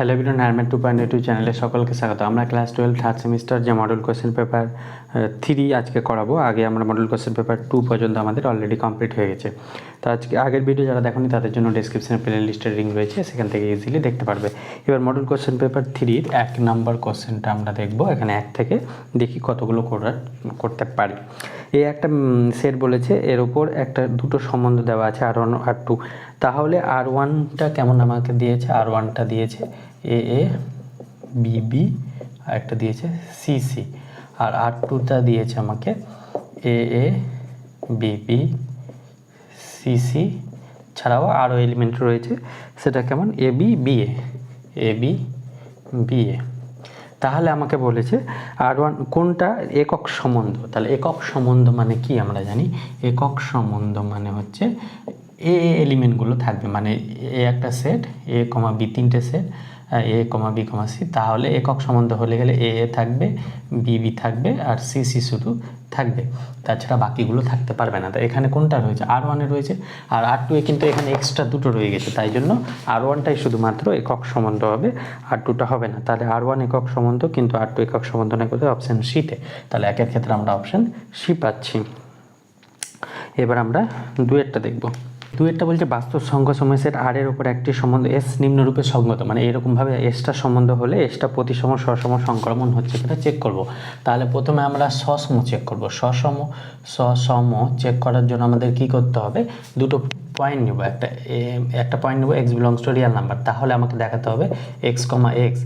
Hello everyone, Harman 2.2 চ্যানেলে সকলকে স্বাগত। আমরা ক্লাস 12 থার্ড সেমিস্টার যে মডেল কোশ্চেন পেপার 3 আজকে করাবো। আগে আমরা মডেল কোশ্চেন পেপার 2 পর্যন্ত আমাদের অলরেডি কমপ্লিট হয়ে গেছে। তো আজকে আগের ভিডিও যারা দেখেনি তাদের জন্য ডিসক্রিপশনে প্লে লিস্টের লিঙ্ক রয়েছে, সেখান থেকে ইজিলি দেখতে পারবে। এবার মডেল কোশ্চেন পেপার 3-র 1 নম্বর কোশ্চেনটা আমরা দেখবো। এখানে 1 থেকে দেখি কতগুলো করতে পারি। এই একটা সেট বলেছে, এর উপর দুটো সম্বন্ধ দেওয়া আছে R1 R2। তাহলে R1টা কেমন আমাকে দিয়েছে? R1টা দিয়েছে এ বি বি, আর একটা দিয়েছে সি সি, আর R2টা দিয়েছে আমাকে A B B C C ছাড়াও আরও এলিমেন্ট রয়েছে, সেটা কেমন? A B B A. তাহলে আমাকে বলেছে R1 কোনটা একক সম্বন্ধ। তাহলে একক সম্বন্ধ মানে কি আমরা জানি? একক সম্বন্ধ মানে হচ্ছে এ এলিমেন্টগুলো থাকবে, মানে এ একটা সেট, এ কমা বি তিনটে সেট, এ কমা বি কমা সি। তাহলে একক সম্বন্ধ হলে গেলে এ থাকবে, বি বি থাকবে, আর সি সি শুধু থাকবে, তাছাড়া বাকিগুলো থাকতে পারবে না। তো এখানে কোনটা রয়েছে? R1-এ রয়েছে, আর R2-এ কিন্তু এখানে এক্সট্রা দুটো রয়ে গেছে, তাই জন্য R1টাই শুধুমাত্র একক সম্বন্ধ হবে, R2টা হবে না। তাহলে R1 একক সম্বন্ধ, কিন্তু R2 একক সম্বন্ধ না, কোথায়? অপশান সিতে। তাহলে একের ক্ষেত্রে আমরা অপশান সি পাচ্ছি। এবার আমরা দুয়েরটা দেখব। দুয়েরটা বলছে বাস্তব সংখ্যা সময় সেট আর এর উপর একটি সম্বন্ধ এস নিম্নরূপে সঙ্গত, মানে এরকমভাবে এসটা সম্বন্ধ হলে এসটা প্রতিসম সসম সংক্রমণ হচ্ছে কিনা চেক করব। তাহলে প্রথমে আমরা সসম চেক করব। সসম চেক করার জন্য আমাদের কি করতে হবে? দুটো পয়েন্ট নেব, একটা পয়েন্ট নেব x belongs two Real number. তাহলে আমাকে দেখাতে হবে এক্স কমা এক্স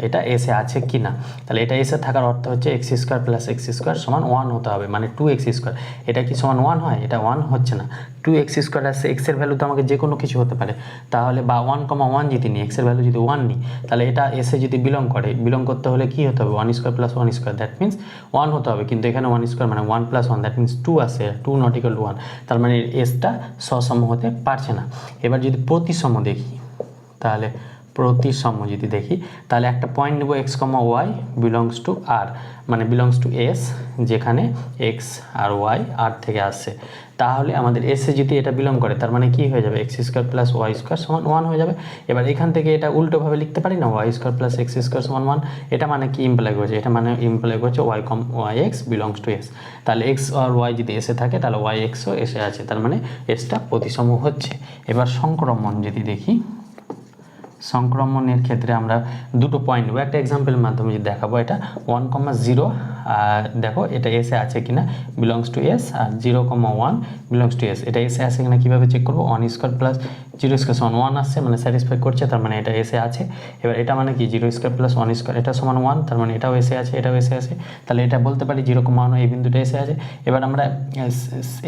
এটা এসে আছে কি না। তাহলে এটা এসে থাকার অর্থ হচ্ছে x square plus X square সমান 1 হতে হবে, মানে 2x স্কোয়ার। এটা কি সমান 1 হয়? এটা 1 হচ্ছে না। 2x স্কোয়ার আসছে, এক্সের ভ্যালু তো আমাকে যে কোনো কিছু হতে পারে। তাহলে বা 1,1 যদি নিই, এক্সের ভ্যালু যদি 1 নিই, তাহলে এটা এসে যদি বিলং করতে হলে কি হতে হবে? 1 square plus 1 square, that means 1 হতে হবে। কিন্তু এখানে 1 স্কোয়ার মানে 1 প্লাস 1, দ্যাট মিনস 2 আসে, 2 নট ইকুয়াল টু 1। তার মানে এসটা সসম হতে পারছে না। এবার যদি প্রতিসম দেখি, তাহলে প্রতিসম যদি দেখি, তাহলে একটা পয়েন্ট নেব x comma y belongs to R, মানে বিলংস টু এস, যেখানে এক্স আর ওয়াই আর থেকে আসছে। তাহলে আমাদের এসে যদি এটা বিলং করে, তার মানে কি হয়ে যাবে? X square plus Y square সমান 1 হয়ে যাবে। এবার এখান থেকে এটা উল্টোভাবে লিখতে পারি না, Y square plus X square সমান 1। এটা মানে কি ইমপ্লাই করছে? এটা মানে ইমপ্লাই করছে Y X belongs to S. তাহলে এক্স আর ওয়াই যদি এসে থাকে, তাহলে ওয়াই এক্সও এসে আছে, তার মানে এসটা প্রতিসম হচ্ছে। এবার সংক্রমণ যদি দেখি, সংক্রমণের ক্ষেত্রে আমরা দুটো পয়েন্ট নেব। একটা এক্সাম্পলের মাধ্যমে যদি দেখাবো, এটা 1,0 আর দেখো এটা এসে আছে কিনা, বিলংস টু এস, আর 0,1 বিলংস টু এস। এটা এসে আছে কিনা কীভাবে চেক করবো? 1 স্কোয়ার প্লাস 0 স্কোয়ার সমান 1 আসছে, মানে স্যাটিসফাই করছে, তার মানে এটা এসে আছে। এবার এটা মানে কি? 0 স্কোয়ার প্লাস 1 স্কোয়ার, এটা সমান 1, তার মানে এটাও এসে আছে, এটাও এসে আছে। তাহলে এটা বলতে পারি 0,1 এই বিন্দুটা এসে আছে। এবার আমরা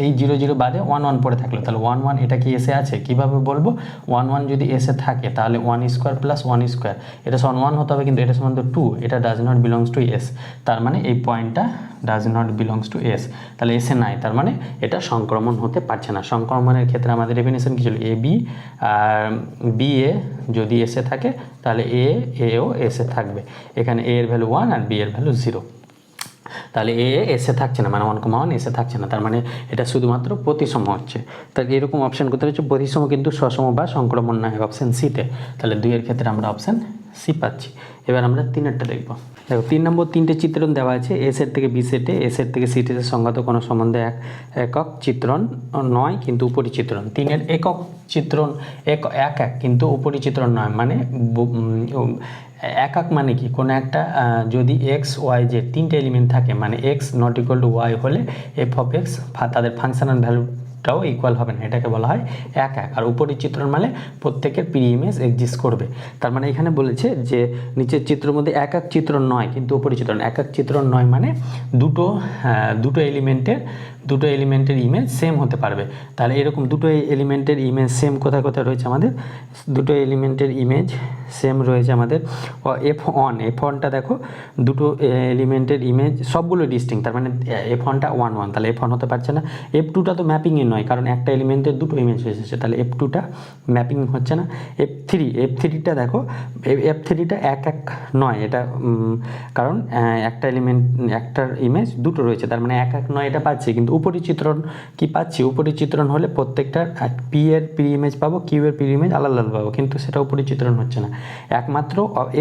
এই 0,0 বাদে 1,1 পড়ে থাকলো, তাহলে 1,1 এটা কি এসে আছে? কীভাবে বলবো? 1,1 যদি এসে থাকে, তাহলে 1 স্কোয়ার প্লাস 1 স্কোয়ার, এটা সমান 1 হতে হবে, কিন্তু এটা সমান তো 2, এটা does not belongs to S. তার মানে এই পয়েন্টটা does not belongs to S, তাহলে এসে নাই, তার মানে এটা সংক্রমণ হতে পারছে না। সংক্রমণের ক্ষেত্রে আমাদের ডেফিনিশন কি ছিল? A B R B A যদি এসে থাকে, তাহলে এও এসে থাকবে। এখানে এ এর ভ্যালু 1 আর বি এর ভ্যালু 0। তাহলে এসে থাকছে না, মানে 1,1 এসে থাকছে না, তার মানে এটা শুধুমাত্র প্রতিসম হচ্ছে। তাহলে এরকম অপশান করতে হচ্ছে প্রতিসম কিন্তু সসম বা সংক্রমণ না হয়, অপশান সিতে। তাহলে 2 এর ক্ষেত্রে আমরা অপশান সি পাচ্ছি। এবার আমরা 3-এরটা দেখব। দেখো 3 নম্বর 3টে চিত্রণ দেওয়া আছে, এ সেট থেকে বি সেটে, এ সেট থেকে সি সেটে সংগত কোনো সম্বন্ধে একক চিত্রণ নয়, কিন্তু উপরি চিত্রণ। 3-এর একক চিত্রণ এক কিন্তু উপরি চিত্রণ নয়, মানে একক মানে কি? কোনো একটা যদি এক্স ওয়াই যে 3টে এলিমেন্ট থাকে, মানে X not equal to Y হলে এফ অফ এক্স তাদের ফাংশনাল ভ্যালুটাও ইকুয়াল হবে না, এটাকে বলা হয় এক। আর উপরি চিত্রণ মানে প্রত্যেকের প্রি ইমেজ এক্সিস্ট করবে। তার মানে এখানে বলেছে যে নিচের চিত্রের মধ্যে একক চিত্রণ নয় কিন্তু উপরি চিত্রণ। একক চিত্রণ নয় মানে দুটো এলিমেন্টের ইমেজ সেম হতে পারবে। তাহলে এরকম দুটো এলিমেন্টের ইমেজ সেম কোথায় কোথায় রয়েছে? আমাদের দুটো এলিমেন্টের ইমেজ সেম রয়েছে আমাদের F1টা দেখো, দুটো এলিমেন্টের ইমেজ সবগুলো ডিস্টিংক্ট, তার মানে F1টা 1,1, তাহলে F1 হতে পারছে না। F2টা তো ম্যাপিংই নয়, কারণ একটা এলিমেন্টের দুটো ইমেজ এসেছে, তাহলে F2টা ম্যাপিং হচ্ছে না। F3টা দেখো, F3টা এক নয়, এটা কারণ একটা এলিমেন্ট একটার ইমেজ দুটো রয়েছে, তার মানে এক নয় এটা পাচ্ছে, কিন্তু উপরিচিত্রণ কি পাচ্ছি, উপরিচিত্রণ হলে প্রত্যেকটার পি এর প্রি ইমেজ পাবো, কিউ এর প্রি ইমেজ আলাদা আলাদা পাবো, কিন্তু সেটা উপরিচিত্রণ হচ্ছে না। একমাত্র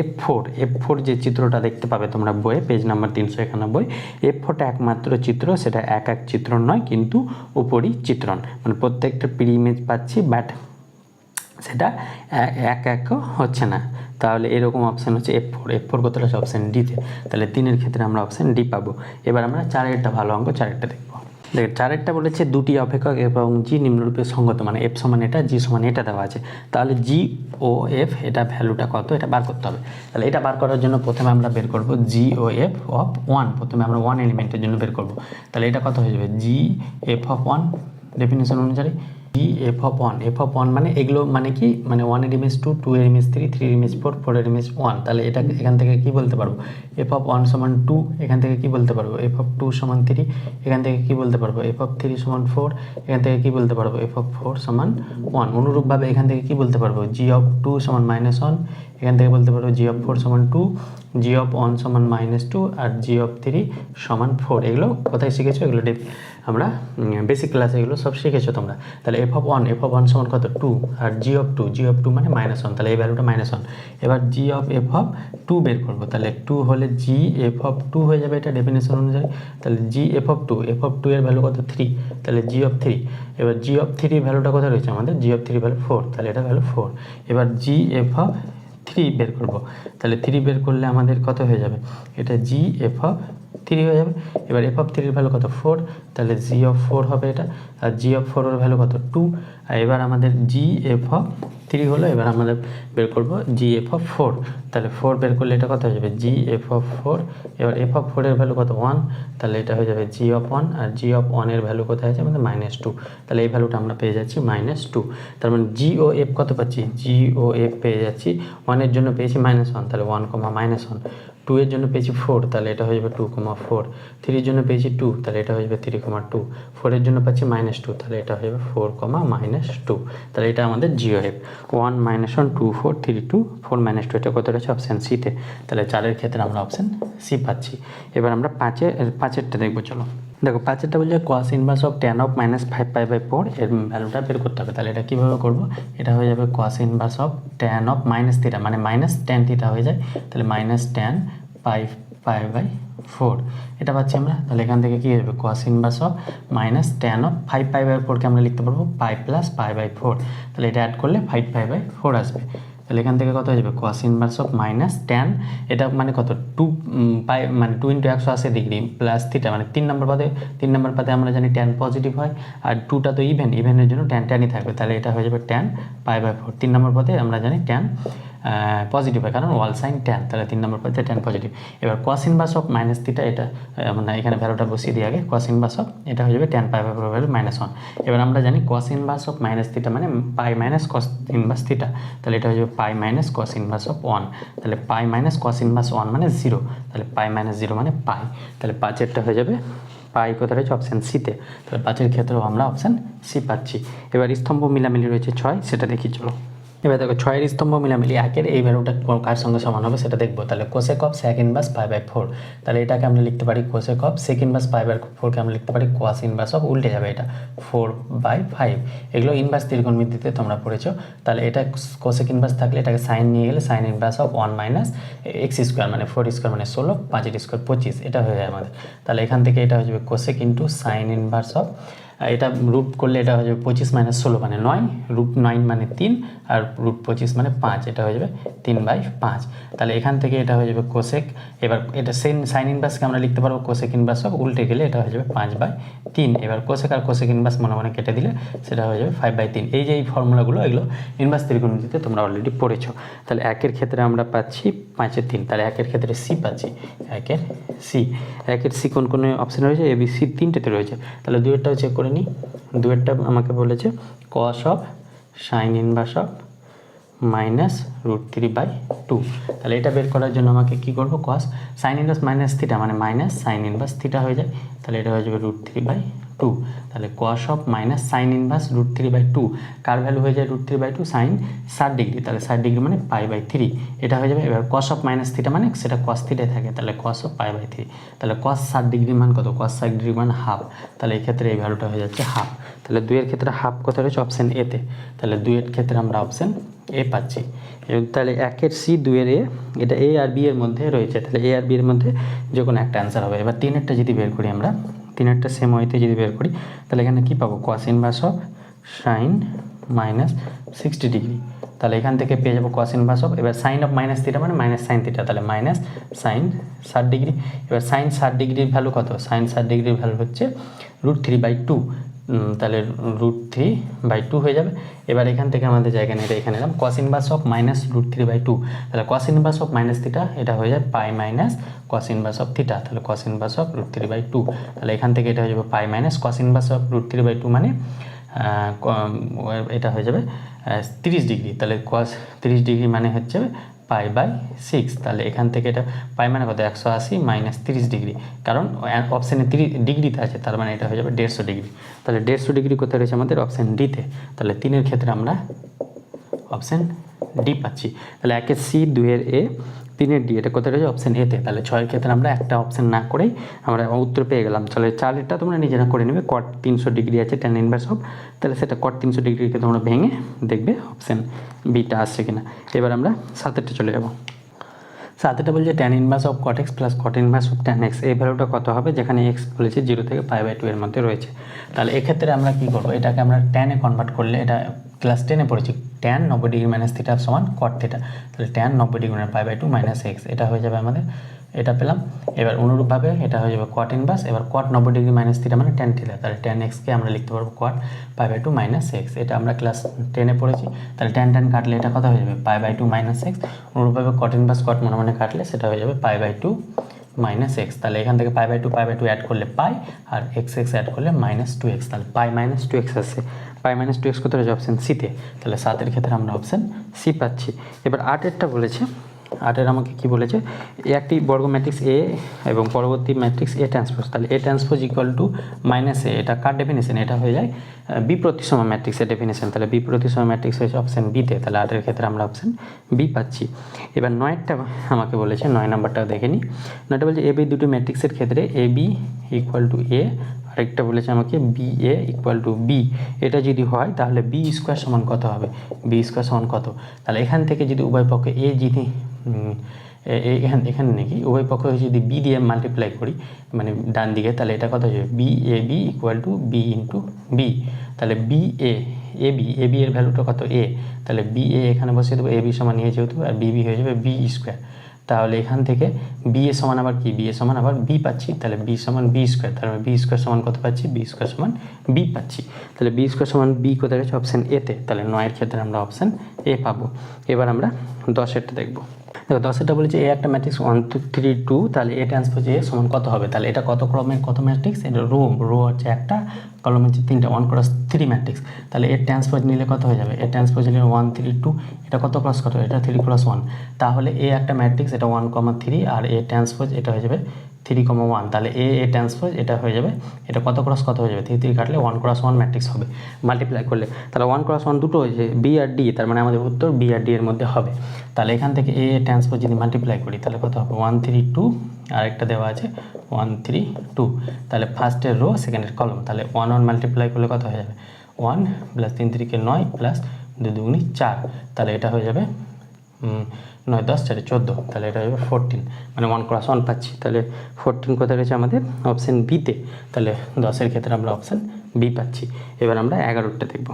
F4 যে চিত্রটা দেখতে পাবে তোমরা বইয়ে পেজ নাম্বার 391, F4টা একমাত্র চিত্র, সেটা এক চিত্রণ নয় কিন্তু উপরিচিত্রণ, মানে প্রত্যেকটা প্রি ইমেজ পাচ্ছি বাট সেটা এক হচ্ছে না। তাহলে এরকম অপশান হচ্ছে F4 কতটা আছে অপশান ডিতে, তাহলে 3-এর ক্ষেত্রে আমরা অপশান ডি পাবো। এবার আমরা 4-এরটা ভালো অঙ্ক, 4-এরটা দেখবো। দেখেন 4-এরটা বলেছে দুটি অপেক্ষক এবং জি নিম্নরূপে সঙ্গত, মানে এফ সমান এটা, জি সমান এটা দেওয়া আছে। তাহলে জি ও এফ এটা ভ্যালুটা কত এটা বার করতে হবে। তাহলে এটা বার করার জন্য প্রথমে আমরা বের করব জি ও এফ অফ 1, প্রথমে আমরা 1 এলিমেন্টের জন্য বের করব। তাহলে এটা কত হয়ে যাবে, জি এফ অফ 1 ডেফিনেশন অনুযায়ী জি এফ অফ 1 মানে এগুলো মানে কি, মানে 1 এর ইমেজ 2, 2 এর ইমেজ 3, 3 এর ইমেজ 4, 4 এর ইমেজ 1। তাহলে এটা এখান থেকে কি বলতে পারবো, এফ অফ 1 সমান 2, এখান থেকে কি বলতে পারবো এফ অফ 2 সমান 3, এখান থেকে কি বলতে পারবো এফ অফ 3 সমান 4, এখান থেকে কি বলতে পারবো এফ অফ 4 সমান 1। অনুরূপভাবে এখান থেকে কি বলতে পারবো জি অফ 2 সমান -1, এখান থেকে বলতে পারবো জি অফ 4 সমান 2, জি অফ 1 সমান -2 আর জি অফ 3 সমান 4। এগুলো কোথায় শিখেছো, এগুলো আমরা বেসিক ক্লাসে এগুলো সব শিখেছো তোমরা। তাহলে এফ অফ 1 সমান কত 2, আর জি অফ 2 মানে -1, তাহলে এই ভ্যালুটা -1। এবার জি অফ এফ অফ 2 বের করবো, তাহলে 2 হলে জি এফ অফ 2 হয়ে যাবে এটা ডেফিনেশন অনুযায়ী। তাহলে জি এফ অফ 2 এর ভ্যালু কত 3, তাহলে জি অফ 3। এবার জি অফ 3 ভ্যালুটা কোথায় রয়েছে আমাদের, জি অফ 3 ভ্যালু 4, তাহলে এটা ভ্যালু 4। এবার জি এফ অফ 3 বের করব, তাহলে 3 বের করলে আমাদের কত হয়ে যাবে, এটা জি এফ অফ 3 হয়ে যাবে। এবার এফ অফ 3 এর ভ্যালু কত 4, তাহলে জি অফ 4 হবে এটা, আর জি অফ 4 এর ভ্যালু কত 2। আর এবার আমাদের জি এফ অফ 3 হলো, এবার আমাদের বের করব জি এফ অফ 4, তাহলে 4 বের করলে এটা কত হয়ে যাবে জি এফ অফ 4। এবার এফ অফ 4 এর ভ্যালু কত 1, তাহলে এটা হয়ে যাবে জি অফ 1, আর জি অফ 1 এর ভ্যালু কোথায় আছে আমাদের -2, তাহলে এই ভ্যালুটা আমরা পেয়ে যাচ্ছি -2। তার মানে জি ও এফ কত পাচ্ছি, জি ও এফ পেয়ে যাচ্ছি 1 এর জন্য পেয়েছি -1, তাহলে 1, -1, 2 এর জন্য পেয়েছি 4, তাহলে এটা হয়ে যাবে 2, 4, 3 এর জন্য পেয়েছি 2, তাহলে এটা হয়ে যাবে 3, 2, 4 এর জন্য পাচ্ছি -2, তাহলে এটা হয়ে যাবে 4, -2। তাহলে এটা আমাদের জিও এফ 1, -1, 2, 4, 3, 2, 4, -2, এটা কত রয়েছে অপশান সিতে। তাহলে 4-এর ক্ষেত্রে আমরা অপশান সি পাচ্ছি। এবার আমরা 5-এরটা দেখবো, চলো দেখো 5-এরটা বলছে cos inverse of tan of -5π/4 এর ভ্যালুটা বের করতে হবে। তাহলে এটা কীভাবে করবো, এটা হয়ে যাবে cos inverse of tan of -θ, মানে -tan θ হয়ে যায়, তাহলে -tan π/4 এটা পাচ্ছি আমরা। তাহলে এখান থেকে কী হবে cos inverse of -tan of 5π/4কে আমরা লিখতে পারবো π + π/4, তাহলে এটা অ্যাড করলে 5π/4 আসবে। তাহলে এখান থেকে কত হয়ে যাবে cos ইনভার্স অফ -tan, এটা মানে কত 2 পাই, মানে 2 × 180 ডিগ্রি প্লাস থিটা, মানে 3 নম্বর পাতে আমরা জানি tan পজিটিভ হয়, আর 2টা তো ইভেনের জন্য tanই থাকবে, তাহলে এটা হয়ে যাবে tan π/4। 3 নম্বর পদে আমরা জানি tan পজিটিভ হয় কারণ ওয়াল সাইন tan, তাহলে 3 নম্বর পদে tan পজিটিভ। এবার cos ইনভার্স অফ -θ, এটা মানে এখানে ভ্যালুটা বসিয়ে দিয়ে আগে cos ইনভার্স অফ এটা হয়ে যাবে tan π/4 ভ্যালু -1। এবার আমরা জানি cos ইনভার্স অফ -θ মানে π - cos ইনভার্স θ, তাহলে এটা হয়ে যাবে π - cos ইনভার্স অফ 1, তাহলে π - cos ইনভার্স 1 মানে 0, তাহলে π - 0 মানে π, তাহলে 5-এরটা হয়ে যাবে পাই কোথায় রয়েছে অপশান সিতে। তাহলে 5-এর ক্ষেত্রেও আমরা অপশান সি পাচ্ছি। এবার স্তম্ভ মিলামিলি রয়েছে 6, সেটা দেখি চলো। এবার দেখো 6-এর স্তম্ভ মিলামিলি 1-এর এই ভ্যালুটা কার সঙ্গে সমান হবে সেটা দেখবো। তাহলে cosec অফ sec ইনভার্স π/4, তাহলে এটাকে আমরা লিখতে পারি cosec অফ sec ইনভার্স π/4কে আমরা লিখতে পারি cos ইনভার্স অফ, উল্টে যাবে এটা 4/5। এগুলো ইনভার্স ত্রিকোণমিতিতে তোমরা পড়েছো। তাহলে এটা cosec ইনভার্স থাকলে এটাকে সাইন নিয়ে গেলে সাইন ইনভার্স অফ 1 - x² মানে 4² মানে 16, 5-এর স্কোয়ার 25, এটা হয়ে যায় আমাদের। তাহলে এখান থেকে এটা হয়ে যাবে cosec into sign inverse of, এটা রুট করলে এটা হয়ে যাবে 25 - 16 মানে 9, √9 মানে 3, আর √25 মানে 5, এটা হয়ে যাবে 3/5। তাহলে এখান থেকে এটা হয়ে যাবে কোসেক। এবার এটা সাইন ইনভার্সকে আমরা লিখতে পারবো কোসেক ইনভার্স অফ, উল্টে গেলে এটা হয়ে যাবে 5/3। এবার কোসেক আর কোসেক ইনভার্স মনে মনে কেটে দিলে সেটা হয়ে যাবে 5/3। এই যে এই ফর্মুলাগুলো এগুলো ইনভার্স ত্রিকোণমিতিতে তোমরা অলরেডি পড়েছো। তাহলে 1-এর ক্ষেত্রে আমরা পাচ্ছি 5/3, তাহলে 1-এর ক্ষেত্রে সি পাচ্ছি, 1-এর সি। 1-এর সি কোন কোন অপশান রয়েছে, এ বি সি 3টেতে রয়েছে। তাহলে 2-এরটাও চেক করে নিই। 2-এরটা আমাকে বলেছে cos of sign inverse of -√3/2, তাহলে এটা বের করার জন্য আমাকে কি করব, cos সাইন ইনভার্স -θ মানে মাইনাস সাইন ইনভার্স থিটা হয়ে যায়, তাহলে এটা হয়ে যাবে √3/2। টু, তাহলে cos of minus sine inverse √3/2, car value হয়ে যায় √3/2, সাইন 60 ডিগ্রি, তাহলে 60 ডিগ্রি মানে π/3 এটা হয়ে যাবে। এবার কস অফ মাইনাস থিটা মানে সেটা কস থিটায় থাকে, তাহলে কস অফ π/3, তাহলে কস 60 ডিগ্রি মান কত, কস 60 ডিগ্রি মান হাফ, তাহলে এই ক্ষেত্রে এই ভ্যালুটা হয়ে যাচ্ছে হাফ। তাহলে 2 এর ক্ষেত্রে হাফ কোথায় রয়েছে, অপশান এতে, তাহলে 2 এর ক্ষেত্রে আমরা অপশান এ পাচ্ছি। এবং তাহলে 1 এর সি 2 এর এ, এটা এ আর বি এর মধ্যে রয়েছে, তাহলে এ আর বি এর মধ্যে যে কোনো একটা অ্যান্সার হবে। এবার 3 এরটা যদি বের করি আমরা, 3 এরটা সেম ওয়েতে যদি বের করি, তাহলে এখানে কী পাবো, কস inverse of sign minus 60 degree, তাহলে এখান থেকে পেয়ে যাবো কস ইনভার্স অফ, এবার সাইন অফ মাইনাস থিটা মানে মাইনাস সাইন থিটা, তাহলে মাইনাস সাইন 60 ডিগ্রি। এবার সাইন 60 ডিগ্রির ভ্যালু কত, সাইন 60 ডিগ্রির ভ্যালু হচ্ছে √3/2, তাহলে √3/2 হয়ে যাবে। এবার এখান থেকে আমাদের জায়গা নিয়ে এখানে এলাম কস ইনভার্স অফ মাইনাস √3/2, তাহলে cos inverse of minus theta এটা হয়ে যায় pi minus cos inverse of theta, তাহলে কস ইনভার্স অফ √3/2, তাহলে এখান থেকে এটা হয়ে যাবে পাই মাইনাস কস ইনভার্স অফ √3/2 মানে এটা হয়ে যাবে 30 ডিগ্রি, তাহলে কস 30 ডিগ্রি মানে হচ্ছে π/6, তাহলে এখান থেকে এটা পাই মানে কত, 180 মাইনাস 30 ডিগ্রি, কারণ অপশানে 30 ডিগ্রিতে আছে, তার মানে এটা হয়ে যাবে 150 ডিগ্রি, তাহলে 150 ডিগ্রি কোথায় রয়েছে আমাদের, অপশান ডিতে, তাহলে 3 এর ক্ষেত্রে আমরা অপশান ডি পাচ্ছি। তাহলে 1 এর সি, 2 এর এ, 3 এর ডি, এটা কোথায় রয়েছে, অপশান এতে, তাহলে 6 এর ক্ষেত্রে আমরা একটা অপশান না করেই আমরা উত্তর পেয়ে গেলাম। তাহলে 4 এরটা তোমরা নিজেরা করে নেবে, কট 300 ডিগ্রি আছে ট্যান ইনভার্স অফ, তাহলে সেটা কট 300 ডিগ্রিকে তোমরা ভেঙে দেখবে অপশান বিটা আসছে কিনা। এবার আমরা 7 এরটা চলে যাবো। 7 এটা বলছে tan inverse of cot x plus cot inverse of tan x, এই ভ্যালুটা কত হবে, যেখানে এক্স বলেছে 0 থেকে π/2 এর মধ্যে রয়েছে। তাহলে এক্ষেত্রে আমরা কী করবো, এটাকে আমরা ট্যানে কনভার্ট করলে, এটা ক্লাস 10-এ পড়েছি, ট্যান 90 ডিগ্রি মাইনাস থিটা সমান কট থিটা, তাহলে ট্যান 90 ডিগ্রি মানে π/2 মাইনাস এক্স, এটা হয়ে যাবে আমাদের, এটা পেলাম। এবার অনুরূপভাবে এটা হয়ে যাবে কট ইনভার্স, এবার কট 90 ডিগ্রি মাইনাস থিটা মানে ট্যান থিটা, তাহলে ট্যান এক্সকে আমরা লিখতে পারবো কট π/2 মাইনাস এক্স, এটা আমরা ক্লাস 10-এ পড়েছি। তাহলে ট্যান ট্যান কাটলে এটা কত হয়ে যাবে, π/2 মাইনাস এক্স, অনুরূপভাবে কট ইনভার্স কট মনে মনে কাটলে সেটা হয়ে যাবে π/2 মাইনাস এক্স, তাহলে এখান থেকে π/2 অ্যাড করলে পাই, আর এক্স অ্যাড করলে -2x, তাহলে পাই -2x আসছে, পাই -2x কোথায় রয়েছে, অপশান সিতে, তাহলে 7 এর ক্ষেত্রে আমরা অপশান সি পাচ্ছি। এবার 8 এরটা বলেছে, 8 এর আমাকে কি বলেছে, একটি বর্গ ম্যাট্রিক্স এ এবং পরবর্তী ম্যাট্রিক্স এ ট্রান্সপোজ, তাহলে এ ট্রান্সপোজ ইকুয়াল টু -a, এটা কার ডেফিনেশন, এটা হয়ে যায় বি প্রতিসম ম্যাট্রিক্সের ডেফিনেশন, তাহলে বি প্রতিসম ম্যাট্রিক্স হয়েছে অপশান বিতে, তাহলে 8 এর ক্ষেত্রে আমরা অপশান বি পাচ্ছি। এবার 9টা আমাকে বলেছে, 9 নাম্বারটা দেখে নিই। 9টা বলছে এ বি দুটি ম্যাট্রিক্সের ক্ষেত্রে A B equal to A, আরেকটা বলেছে আমাকে B A equal to B, এটা যদি হয় তাহলে বি স্কোয়ার সমান কত হবে, বি স্কোয়ার সমান কত, তাহলে এখান থেকে যদি উভয় পক্ষে এ যদি এখানে নাকি উভয় পক্ষ যদি বি দিয়ে মাল্টিপ্লাই করি মানে ডান দিকে, তাহলে এটা কত হয়ে যাবে, B A B equal to B into B, তাহলে বি এ বি এর ভ্যালুটা কত এ, তাহলে বি এ এখানে বসিয়ে দেবো, এ বি সমান এ যেহেতু, আর বি হয়ে যাবে বি স্কোয়ার, তাহলে এখান থেকে বি এ সমান আবার কি, বি এ সমান আবার বি পাচ্ছি, তাহলে বি সমান বি স্কোয়ার, তাহলে বি স্কোয়ার সমান কত পাচ্ছি, বি স্কোয়ার সমান বি পাচ্ছি, তাহলে বি স্কোয়ার সমান বি কোথায় রয়েছে, অপশান এতে, তাহলে 9 ক্ষেত্রে আমরা অপশান এ পাবো। এবার আমরা 10-এরটা দেখবো। দেখো 10-এরটা বলেছে এ একটা ম্যাট্রিক্স 1 2 3 2, তাহলে এ ট্রান্সপোজ এ সমান কত হবে, তাহলে এটা কত ক্রমের কত ম্যাট্রিক্স, এটা রো হচ্ছে একটা, কলম হচ্ছে 3টা, 1x3 ম্যাট্রিক্স, তাহলে এর ট্রান্সপোজ নিলে কত হয়ে যাবে, এর ট্রান্সপোজ নিলে 1 3 2, এটা কত ক্রস কত, এটা 3 × 1, তাহলে এ একটা ম্যাট্রিক্স, এটা 1, 3, আর এ ট্রান্সপোজ এটা হয়ে যাবে 3, 1, তাহলে এ ট্রান্সপোজ এটা হয়ে যাবে, এটা কত ক্রস কত হয়ে যাবে, 3 কাটলে 1 × 1 ম্যাট্রিক্স হবে, মাল্টিপ্লাই করলে, তাহলে 1 × 1 দুটো হয়েছে বি আর ডি, তার মানে আমাদের উত্তর বি আর ডি এর মধ্যে হবে। তাহলে এখান থেকে এ ট্রান্সপোজ যদি মাল্টিপ্লাই করি তাহলে কত হবে, 1 3 2, আরেকটা দেওয়া আছে 1 3 2, তাহলে ফার্স্টের রো সেকেন্ডের কলম, তাহলে 1 1 মাল্টিপ্লাই করলে কত হয়ে যাবে, 1 + 3 × 3 = 9 + 2 2 × 4, তাহলে এটা হয়ে যাবে 9 10 4 14, তাহলে এটা হবে 14, মানে 1 × 1 পাচ্ছি, তাহলে 14 কোথায় রয়েছে আমাদের, অপশান বিতে, তাহলে 10-এর ক্ষেত্রে আমরা অপশান বি পাচ্ছি। এবার আমরা 11টা দেখব।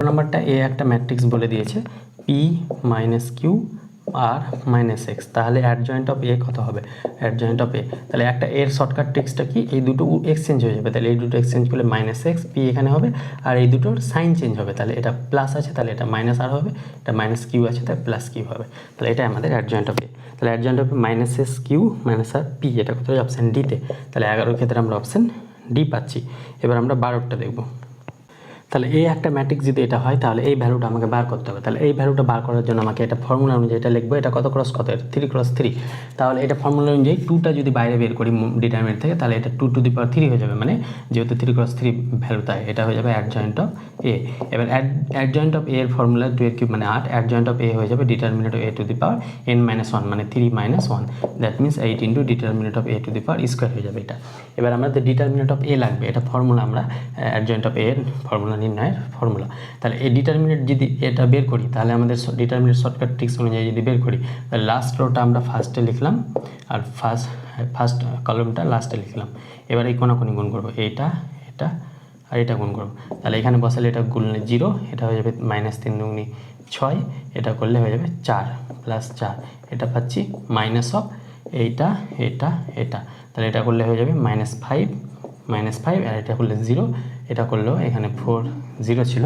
নাম্বারটা এ একটা ম্যাট্রিক্স বলে দিয়েছে পি - কিউ আর - এক্স, তাহলে অ্যাডজয়েন্ট অফ এ কত হবে, অ্যাডজয়েন্ট অফ এ, তাহলে একটা এর শর্টকাট ট্রিক্সটা কি, এই দুটো এক্সচেঞ্জ হয়ে যাবে, তাহলে এই দুটো এক্সচেঞ্জ করলে -x পি এখানে হবে, আর এই দুটোর সাইন চেঞ্জ হবে, তাহলে এটা প্লাস আছে তাহলে এটা -r হবে, এটা -q আছে তাহলে +q হবে, তাহলে এটা আমাদের অ্যাডজয়েন্ট অফ এ, তাহলে adjoint of -s q - r p, এটা কোথায় অপশান ডিতে, তাহলে 11-এর ক্ষেত্রে আমরা অপশান ডি পাচ্ছি। এবার আমরা 12টা দেখব। তাহলে এই একটা ম্যাট্রিক্স যদি এটা হয় তাহলে এই ভ্যালুটা আমাকে বার করতে হবে। তাহলে এই ভ্যালুটা বার করার জন্য আমাকে এটা ফর্মুলা অনুযায়ী এটা লিখবো, এটা কত ক্রস কত, এটা 3 × 3। তাহলে এটা ফর্মুলা অনুযায়ী 2টা যদি বাইরে বের করি ডিটারমিনেন্ট থেকে, তাহলে এটা 2⁻³ হয়ে যাবে, মানে যেহেতু 3 × 3 ভ্যালু, তাই এটা হয়ে যাবে অ্যাডজয়েন্ট অফ এ। এবার অ্যাডজয়েন্ট অফ এ এর ফর্মুলা 2^3 মানে 8, অ্যাডজয়েন্ট অফ এ হয়ে যাবে ডিটারমিনেন্ট অফ a⁻n−1 মানে 3−1, that means 8 × determinant of a² হয়ে যাবে এটা। এবার আমাদের ডিটারমিনেন্ট অফ এ লাগবে, এটা ফর্মুলা আমরা অ্যাডজয়েন্ট অফ এ এর ফর্মুলা নির্ণয়ের ফর্মুলা। তাহলে এই ডিটারমিনেন্ট যদি এটা বের করি, তাহলে আমাদের ডিটারমিনেন্ট শর্টকাট ট্রিক্স অনুযায়ী যদি বের করি, তাহলে লাস্ট রোটা আমরা ফার্স্টে লিখলাম আর ফার্স্ট কলমটা লাস্টে লিখলাম। এবার এই কোনাকুনি গুণ করবো, এটা এটা আর এটা গুণ করবো। তাহলে এখানে বসালে এটা গুণলে 0, এটা হয়ে যাবে -3×2 6, এটা করলে হয়ে যাবে 4 + 4, এটা পাচ্ছি মাইনাস অফ এইটা এটা এটা, তাহলে এটা করলে হয়ে যাবে -5 আর এটা করলে 0, এটা করলেও এখানে 0 ছিল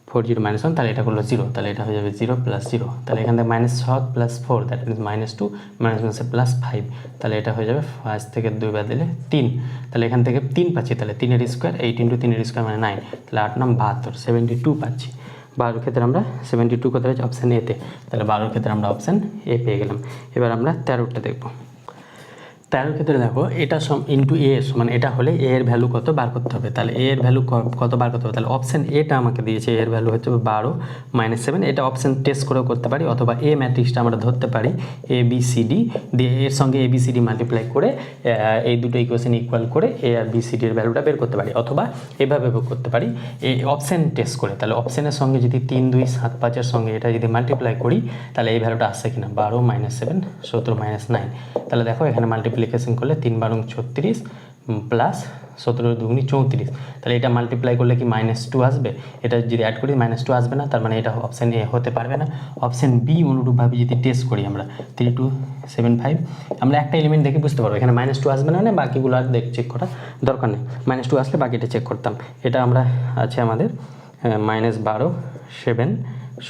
40 -1, তাহলে এটা করলো 0, তাহলে এটা হয়ে যাবে 0 + 0, তাহলে এখান থেকে -6 + 4 দ্যাট মিনস -2 -5, তাহলে এটা হয়ে যাবে 5 থেকে 2 বাদ দিলে 3, তাহলে এখান থেকে 3 পাচ্ছি, তাহলে 3^2 8 × 3^2 মানে 9, তাহলে 8 9 72 72 পাচ্ছি। 12 ক্ষেত্রে আমরা 72 কোথায় হচ্ছে অপশান এতে, তাহলে 12 ক্ষেত্রে আমরা অপশান এ পেয়ে গেলাম। এবার আমরা 13টা দেখব। 13 ক্ষেত্রে দেখো এটা ইন্টু এ সমান এটা হলে এ এর ভ্যালু কত বার করতে হবে। তাহলে এ এর ভ্যালু কত বার করতে হবে, তাহলে অপশান এটা আমাকে দিয়েছে, এর ভ্যালু হচ্ছে 12 - 7, এটা অপশান টেস্ট করেও করতে পারি, অথবা এ ম্যাট্রিক্সটা আমরা ধরতে পারি ABCD দিয়ে এর সঙ্গে ABCD মাল্টিপ্লাই করে এই দুটো ইকুয়েশন ইকুয়াল করে এ আর BCD এর ভ্যালুটা বের করতে পারি, অথবা এভাবে করতে পারি এই অপশান টেস্ট করে। তাহলে অপশানের সঙ্গে যদি 3 2 7 5 এর সঙ্গে এটা যদি মাল্টিপ্লাই করি, তাহলে এই ভ্যালুটা আসছে কিনা 12 - 7 17 - 9, তাহলে দেখো এখানে মাল্টিপ্লিকেশন করলে 3 × 36 প্লাস 17 × 2 = 34, তাহলে এটা মাল্টিপ্লাই করলে কি -2 আসবে, এটা যদি অ্যাড করি -2 আসবে না, তার মানে এটা অপশান এ হতে পারবে না। অপশান বি অনুরূপভাবে যদি টেস্ট করি আমরা 3275, আমরা একটা এলিমেন্ট দেখে বুঝতে পারবো এখানে -2 আসবে না, বাকিগুলো আর চেক করার দরকার নেই, -2 আসলে বাকিটা চেক করতাম। এটা আমরা আছে আমাদের -12 7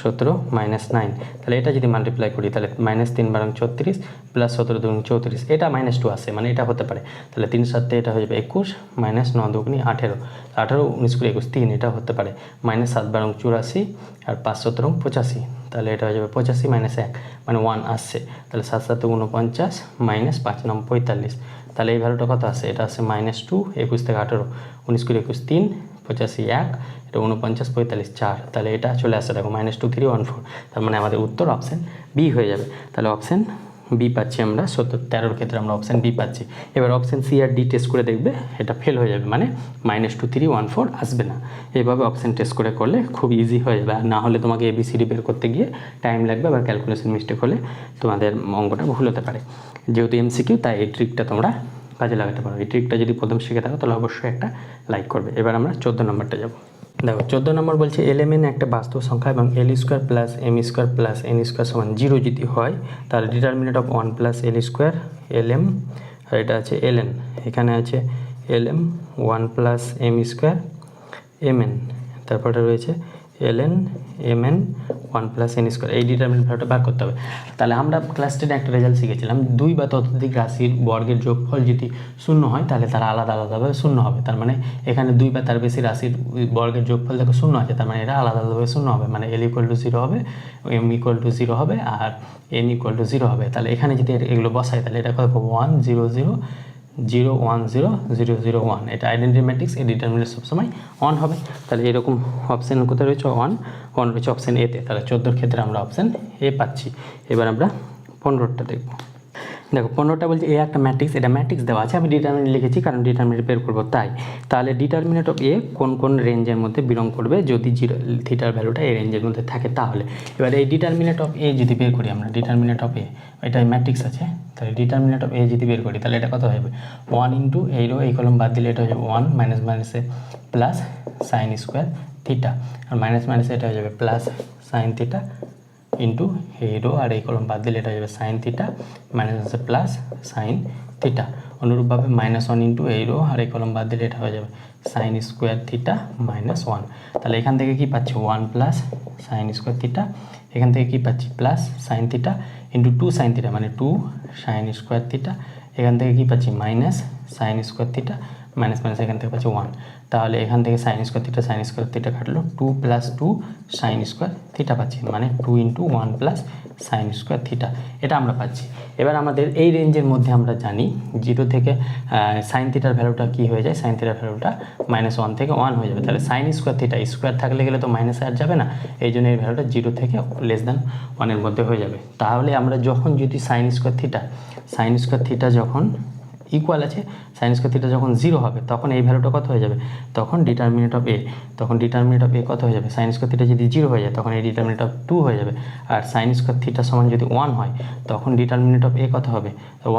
17 - 9, তাহলে এটা যদি মাল্টিপ্লাই করি তাহলে -3 × 36 প্লাস 17 × 2 = 34, এটা -2 আসে, মানে এটা হতে পারে। তাহলে 3 7 এটা হয়ে যাবে 21 - 9 2 = 18 18 19 × 21 3, এটা হতে পারে। -7 × 84 আর 5 17 = 85, তাহলে এটা হয়ে যাবে 85 - 1 মানে 1 আসছে। তাহলে 7 7 49 -5 9 45, তাহলে এই ভ্যালুটা কত আসে, এটা আসে -2 21 থেকে 18 19 × 21 3 85 1, এটা 49 45 4, তাহলে এটা চলে আসছে দেখো -2 3 1 4, তার মানে আমাদের উত্তর অপশান বি হয়ে যাবে। তাহলে অপশান বি পাচ্ছি আমরা 13 ক্ষেত্রে আমরা অপশান বি পাচ্ছি। এবার অপশান সি আর ডি টেস্ট করে দেখবে, এটা ফেল হয়ে যাবে, মানে -2 3 1 4 আসবে না। এইভাবে অপশান টেস্ট করে করলে খুব ইজি হয়ে যাবে, আর না হলে তোমাকে ABCD বের করতে গিয়ে টাইম লাগবে, আবার ক্যালকুলেশন মিস্টেক হলে তোমাদের অঙ্কটা ভুল হতে পারে। যেহেতু MCQ, তাই এই ট্রিকটা তোমরা কাজে লাগাতে পারো। এই ট্রিকটা যদি প্রথম শিখে থাকো তাহলে অবশ্যই একটা লাইক করবে। এবার আমরা 14 নম্বরটা যাব। দেখো 14 নম্বর বলছে LMN একটা বাস্তব সংখ্যা এবং L² + M² + N² = 0 যদি হয়, তাহলে ডিটারমিনেন্ট অফ 1 + L² LM, আর এটা আছে LN, এখানে আছে LM 1 + M² MN, তারপরে রয়েছে LN MN 1 + N², এই ডিটারমিনেন্ট ভ্যালুটা বার করতে হবে। তাহলে আমরা ক্লাস 10 একটা রেজাল্ট শিখেছিলাম, 2 বা ততোধিক রাশির বর্গের যোগফল যদি 0 হয় তাহলে তারা আলাদা আলাদাভাবে 0 হবে। তার মানে এখানে 2 বা তার বেশি রাশির বর্গের যোগফল দেখো 0 আছে, তার মানে এরা আলাদা আলাদাভাবে 0 হবে, মানে L = 0 হবে, M = 0 হবে, আর N = 0 হবে। তাহলে এখানে যদি এগুলো বসাই তাহলে এটা কত 1 0 0 0 1 0 0 0 1, এটা আইডেন্টিটি ম্যাট্রিক্স, এই ডিটারমিনেন্ট সবসময় অন হবে। তাহলে এরকম অপশান কোথায় রয়েছে, অন রয়েছে অপশান এতে। তাহলে 14 ক্ষেত্রে আমরা অপশান এ পাচ্ছি। এবার আমরা 15টা দেখব। দেখো 15টা বলছে এ একটা ম্যাট্রিক্স, এটা ম্যাট্রিক্স দেওয়া আছে, আমি ডিটারমিনেন্ট লিখেছি কারণ ডিটারমিনেন্ট বের করবো তাই। তাহলে ডিটারমিনেন্ট অফ এ কোন কোন রেঞ্জের মধ্যে বিলং করবে, যদি থিটার ভ্যালুটা এই রেঞ্জের মধ্যে থাকে তাহলে। এবার এই ডিটারমিনেন্ট অফ এ যদি বের করি আমরা, ডিটারমিনেন্ট অফ এ, এটা ম্যাট্রিক্স আছে, তাহলে ডিটারমিনেন্ট অফ এ যদি বের করি তাহলে এটা কত হবে 1 × এই রো এই কলম বাদ দিলে এটা হয়ে যাবে 1 - -এ প্লাস sin² থিটা, আর মাইনাস এটা হয়ে যাবে প্লাস sin থিটা ইন্টু এই রো আর এই কলম বাদ দিলে এটা হয়ে যাবে sin theta minus plus sin theta. অনুরূপভাবে -1 × এই রো আর এই কলম বাদ দিলে এটা হয়ে যাবে sin² থিটা -1। তাহলে এখান থেকে কি পাচ্ছি 1 প্লাস sin² থিটা, এখান থেকে কি পাচ্ছি plus sin theta into 2 sin theta মানে 2 sin² থিটা, এখান থেকে কি পাচ্ছি minus sin² theta minus minus এখান থেকে পাচ্ছি 1, তাহলে এখান থেকে সাইন স্কোয়ার থিটা কাটলো 2 + 2 সাইন স্কোয়ার থিটা পাচ্ছি, মানে 2 × 1 + সাইন স্কোয়ার থিটা, এটা আমরা পাচ্ছি। এবার আমাদের এই রেঞ্জের মধ্যে আমরা জানি 0 থেকে সাইন থিটার ভ্যালুটা কী হয়ে যায়, সাইন থিটার ভ্যালুটা -1 থেকে 1 হয়ে যাবে, তাহলে সাইন স্কোয়ার থিটা স্কোয়ার থাকলে গেলে তো মাইনাস আর যাবে না, এই জন্য এই ভ্যালুটা 0 থেকে <1 মধ্যে হয়ে যাবে। তাহলে আমরা যখন যদি সাইন স্কোয়ার থিটা যখন ইকুয়াল আছে, সাইন স্কোয়ার থিটা যখন 0 হবে তখন এই ভ্যালুটা কত হয়ে যাবে, তখন ডিটারমিনেন্ট অফ এ কত হয়ে যাবে, সাইন স্কোয়ার থিটা যদি 0 হয়ে যায় তখন এই ডিটারমিনেন্ট অফ 2 হয়ে যাবে, আর সাইন স্কোয়ার থিটা সমান যদি 1 হয় তখন ডিটারমিনেন্ট অফ এ কত হবে,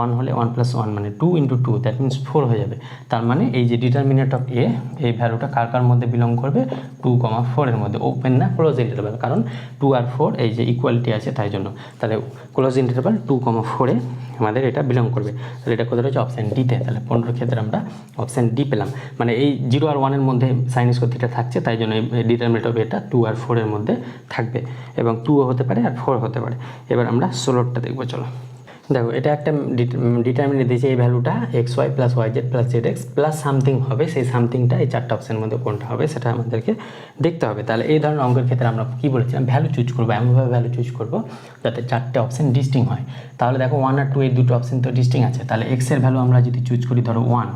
1 হলে 1 + 1 মানে 2 × 2, দ্যাট মিনস 4 হয়ে যাবে। তার মানে এই যে ডিটারমিনেন্ট অফ এ, এই ভ্যালুটা কার মধ্যে বিলং করবে, 2, 4 এর মধ্যে, ওপেন না ক্লোজ ইন্টারভ্যাল, কারণ 2 আর 4 এই যে ইকুয়ালিটি আছে তাই জন্য, তাহলে ক্লোজ ইন্টারভ্যাল 2, 4 এ আমাদের এটা বিলং করবে। তাহলে এটা কোথায় রয়েছে, অপশান ডিতে। তাহলে 15 ক্ষেত্রে আমরা অপশান ডি পেলাম, মানে এই 0 আর 1 এর মধ্যে সাইন স্কোয়ার থিটা থাকছে, তাই জন্য এই ডিটারমিনেন্ট অফ এটা 2 আর 4 এর মধ্যে থাকবে, এবং 2ও হতে পারে আর 4 হতে পারে। এবার আমরা 16টা দেখবো, চলো। দেখো, এটা একটা ডিটারমিনেন্ট দিয়েছে, এই ভ্যালুটা xy + yz + zx plus something হবে, সেই সামথিংটা এই 4টা অপশানের মধ্যে কোনটা হবে সেটা আমাদেরকে দেখতে হবে। তাহলে এই ধরনের অঙ্কের ক্ষেত্রে আমরা কী বলেছিলাম, ভ্যালু চুজ করবো, এমনভাবে ভ্যালু চুজ করবো যাতে 4টে অপশান ডিস্টিং হয়। তাহলে দেখো 1 আর 2 এই দুটো অপশান তো ডিস্টিং আছে, তাহলে x এর ভ্যালু আমরা যদি চুজ করি ধরো 1,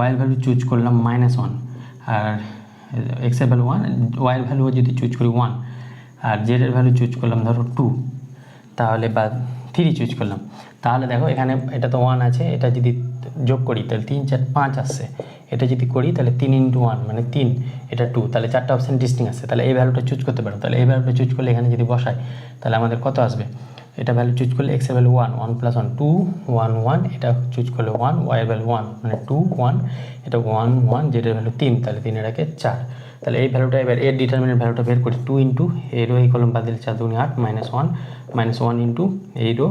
y এর ভ্যালু চুজ করলাম -1, আর x এর ভ্যালু 1, y এর ভ্যালু যদি চুজ করি 1, আর z এর ভ্যালু চুজ করলাম ধরো 2, তাহলে বা 3 চুজ করলাম, তাহলে দেখো এখানে এটা তো 1 আছে, এটা যদি যোগ করি তাহলে 3, 4, 5 আসছে, এটা যদি করি তাহলে 3 × 1 মানে 3, এটা 2, তাহলে 4টা অপশান ডিস্টিং আছে, তাহলে এই ভ্যালুটা চুজ করতে পারো। তাহলে এই ভ্যালুটা চুজ করলে এখানে যদি বসাই তাহলে আমাদের কত আসবে, এটা ভ্যালু চুজ করলে x এর ভ্যালু 1, 1 + 1 2, 1, 1, এটা চুজ করলে 1, y এর ভ্যালু 1 মানে 2, 1, এটা 1, 1, z এর ভ্যালু 3, তাহলে 3 এর আগে 4। তাহলে এই ভ্যালুটা এবার এর ডিটারমিনেন্ট ভ্যালুটা বের করি, 2 × এই রো এই কলম বাদ দিলে 4 × 2 = 8 -1, -1 × এই রো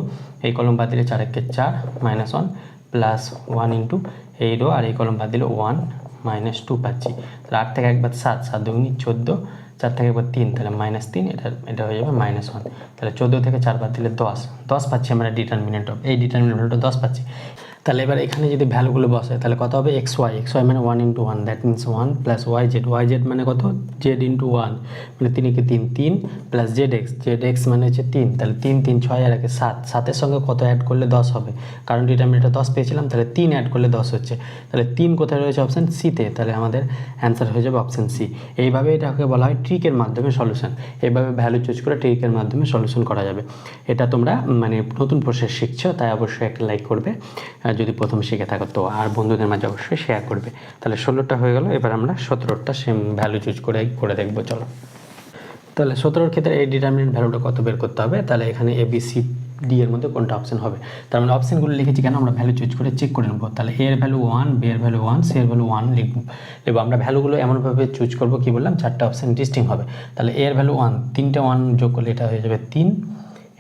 এই কলম বাদ দিলে 4 × 1 = 4 -1 প্লাস 1 × এই রো আর এই কলম বাদ দিলে 1 -2 পাচ্ছি। তাহলে 8 থেকে 1 বাদ 7, 7 × 2 = 14, 4 থেকে 1 বার 3, তাহলে -3, এটা হয়ে যাবে -1। তাহলে 14 থেকে 4 বাদ দিলে 10 পাচ্ছি আমরা ডিটারমিনেন্ট অফ, এই ডিটারমিনেন্ট ভ্যালুটা 10 পাচ্ছি। তাহলে এবার এখানে যদি ভ্যালুগুলো বসে তাহলে কত হবে, xy মানে 1 × 1, দ্যাট মিনস 1 প্লাস yz মানে কত, z × 1 মানে 3 × 3 3 প্লাস zx মানে হচ্ছে 3, তাহলে 3 3 6 আর 1 7, 7-এর সঙ্গে কত অ্যাড করলে 10 হবে, কারণ ডিটারমিনেন্টটা 10 পেয়েছিলাম, তাহলে 3 অ্যাড করলে 10 হচ্ছে, তাহলে 3 কোথায় রয়েছে, অপশান সিতে, তাহলে আমাদের অ্যান্সার হয়ে যাবে অপশান সি। এইভাবে এটাকে বলা হয় ট্রিকের মাধ্যমে সলিউশন, এইভাবে ভ্যালু চুজ করে ট্রিকের মাধ্যমে সলিউশন করা যাবে। এটা তোমরা মানে নতুন প্রসেস শিখছো, তাই অবশ্যই একটা লাইক করবে যদি প্রথম শিখে থাকো তো, আর বন্ধুদের মাঝে অবশ্যই শেয়ার করবে। তাহলে 16টা হয়ে গেল, এবার আমরা 17টা সেম ভ্যালু চুজ করে দেখবো, চলো। তাহলে 17-র ক্ষেত্রে এই ডিটারমিনেন্ট ভ্যালুটা কত বের করতে হবে, তাহলে এখানে এ বি সি ডি এর মধ্যে কোনটা অপশন হবে, তার মানে অপশানগুলো লিখেছি কেন, আমরা ভ্যালু চুজ করে চেক করে নেবো। তাহলে এর ভ্যালু 1, বি এর ভ্যালু 1, সি এর ভ্যালু 1 লিখবো, আমরা ভ্যালুগুলো এমনভাবে চুজ করবো, কি বললাম, 4টা অপশান ডিস্টিং হবে। তাহলে এর ভ্যালু 1, 3টে 1 যোগ করলে এটা হয়ে যাবে 3,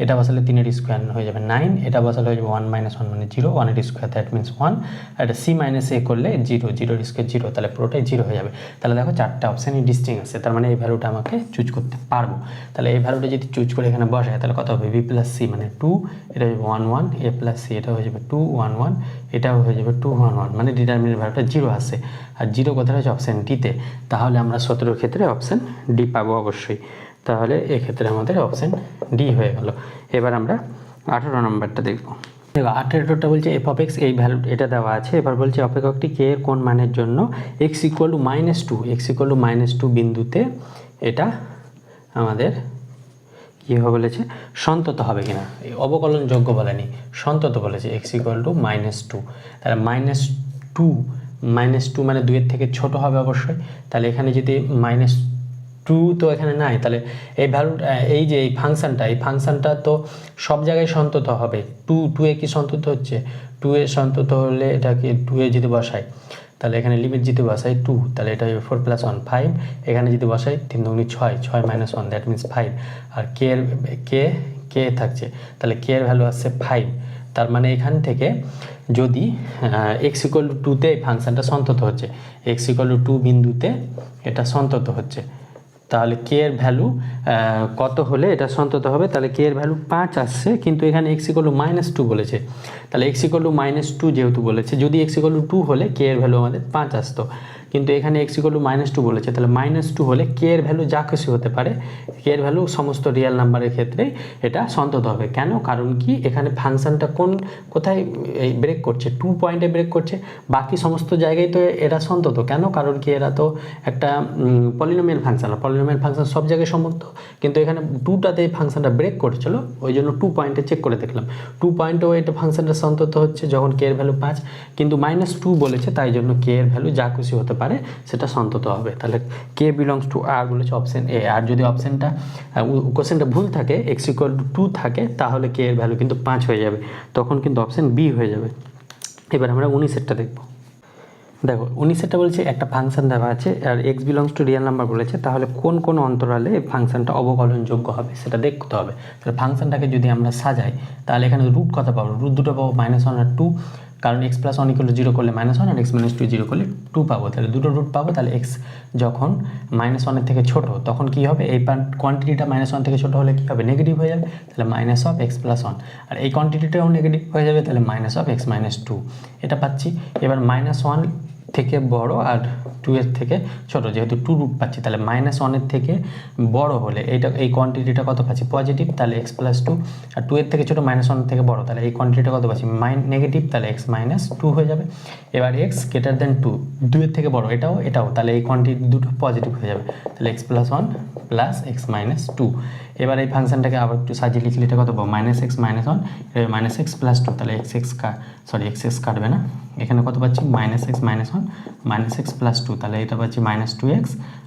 এটা বসালে 3 এর স্কোয়ার হয়ে যাবে 9, এটা বসালে হয়ে যাবে 1 - 1 মানে 0, 1 এর স্কোয়ার দ্যাট মিনস 1, আর এটা সি মাইনাস এ করলে 0, 0 এর স্কোয়ার 0, তাহলে পুরোটাই 0 হয়ে যাবে। তাহলে দেখো 4টা অপশানই ডিস্টিং আছে, তার মানে এই ভ্যালুটা আমাকে চুজ করতে পারবো। তাহলে এই ভ্যালুটা যদি চুজ করে এখানে বসায় তাহলে কত হবে, বি প্লাস সি মানে 2, এটা হয়ে যাবে 1 1, এ প্লাস সি এটা হয়ে যাবে 2 1 1, এটাও হয়ে যাবে 2 1 1, মানে ডিটারমিনেন্ট ভ্যালুটা 0 আসে, আর 0 কোথায় হচ্ছে অপশান ডিতে। তাহলে আমরা 17-র ক্ষেত্রে অপশান ডি পাবো অবশ্যই। তাহলে এক্ষেত্রে আমাদের অপশান ডি হয়ে গেল। এবার আমরা 18 নম্বরটা দেখবো। দেখো 18টা বলছে এফ অফ এক্স, এই ভ্যালু এটা দেওয়া আছে, এবার বলছে অপেক্ষকটি কে এর কোন মানের জন্য এক্স ইকুয়াল টু -2 বিন্দুতে এটা আমাদের কী হবে বলেছে, সন্তত হবে কিনা, অবকলনযোগ্য বলেনি, সন্তত বলেছে, এক্স ইকুয়াল টু -2, তাহলে -2 মানে 2 এর থেকে ছোট হবে অবশ্যই। তাহলে এখানে যদি -2 তো এখানে নাই, তাহলে এই ভ্যালু এই যে এই ফাংশানটা তো সব জায়গায় সন্তত হবে। 2 এ কি সন্তত হচ্ছে, 2 এ সন্তত হলে এটাকে 2 এ যদি বসাই তাহলে এখানে লিমিট যদি বসাই 2, তাহলে এটা 4 + 1 5, এখানে যদি বসাই 3 × 6 6 - 1 দ্যাট মিনস 5, আর কে থাকছে, তাহলে কে এর ভ্যালু আসছে 5। তার মানে এখান থেকে যদি এক্স ইকুয়াল টু 2তে এই ফাংশানটা সন্তত হচ্ছে, এক্স ইকুয়াল টু 2 বিন্দুতে এটা সন্তত হচ্ছে, তাহলে কে এর ভ্যালু কত হলে এটা সন্তত হবে? তাহলে কে এর ভ্যালু 5 আসছে, কিন্তু এখানে x = -2 বলেছে। তাহলে x = -2 যেহেতু বলেছে, যদি x = 2 হলে কে এর ভ্যালু আমাদের 5 আসতো, কিন্তু এখানে x = -2 বলেছে। তাহলে -2 হলে কে এর ভ্যালু যা খুশি হতে পারে, কে এর ভ্যালু সমস্ত রিয়েল নাম্বারের ক্ষেত্রে এটা সন্তত হবে। কেন? কারণ কি এখানে ফাংশনটা কোথায় এই ব্রেক করছে? 2 পয়েন্টে ব্রেক করছে, বাকি সমস্ত জায়গায় তো এরা সন্তত। কেন? কারণ কি এরা তো একটা পলিনোমিয়াল ফাংশন, আর পলিনোমিয়াল ফাংশন সব জায়গায় সম্মত, কিন্তু এখানে 2টাতে ফাংশনটা ব্রেক করছিল, ওই জন্য 2 পয়েন্টে চেক করে দেখলাম 2 পয়েন্টেও এটা ফাংশনটা সন্তত হচ্ছে যখন কে এর ভ্যালু 5, কিন্তু -2 বলেছে, তাই জন্য কে এর ভ্যালু যা খুশি হতে পারে সেটা সন্তত হবে। তাহলে কে বিলংস টু আর বলেছে অপশন এ। আর যদি অপশনটা কোশ্চেনটা ভুল থাকে, x = 2 থাকে, তাহলে কে এর ভ্যালু কিন্তু 5 হয়ে যাবে, তখন কিন্তু অপশন বি হয়ে যাবে। এবার আমরা 19এরটা দেখব। দেখো 19এরটা বলছে একটা ফাংশন দেওয়া আছে আর x belongs to real number বলেছে, তাহলে কোন কোন অন্তরালে এই ফাংশনটা অবকলনযোগ্য হবে সেটা দেখতে হবে। তাহলে ফাংশনটাকে যদি আমরা সাজাই, তাহলে এখানে রুট কত পাবো? রুট দুটো পাবো, -1 আর 2, কারণ x + 1 = 0 করলে -1 আর x - 2 0 করলে 2 পাবো। তাহলে দুটো রুট পাবো। তাহলে x যখন -1 থেকে ছোট, তখন কি হবে? এই কোয়ান্টিটিটা -1 থেকে ছোট হলে কি হবে? নেগেটিভ হয়ে যাবে। তাহলে -x + 1, আর এই কোয়ান্টিটিটাও নেগেটিভ হয়ে যাবে, তাহলে -x - 2 এটা পাচ্ছি। এবার -1 থেকে বড় আর 2 এর থেকে ছোট, যেহেতু 2 রুট পাচ্ছি, তাহলে -1 এর থেকে বড় হলে এই কোয়ান্টিটিটা কত পাচ্ছি? পজিটিভ, তাহলে x + 2, আর 2 এর থেকে ছোট -1 এর থেকে বড়, তাহলে এই কোয়ান্টিটিটা কত পাচ্ছি? নেগেটিভ, তাহলে x - 2 হয়ে যাবে। এবার x > 2, 2 এর থেকে বড়, এটাও, তাহলে এই কোয়ান্টিটি দুটো পজিটিভ হয়ে যাবে, তাহলে x + 1 + x - 2। এবার এই ফাংশনটাকে আবার একটু সাজিয়ে লিখলে এটা কত পাবো? -x - 1 -x + 2, তাহলে x কাটবে না, এখানে কত পাচ্ছি? -x - 1 -x + 2, তাহলে এটা পাচ্ছি -2x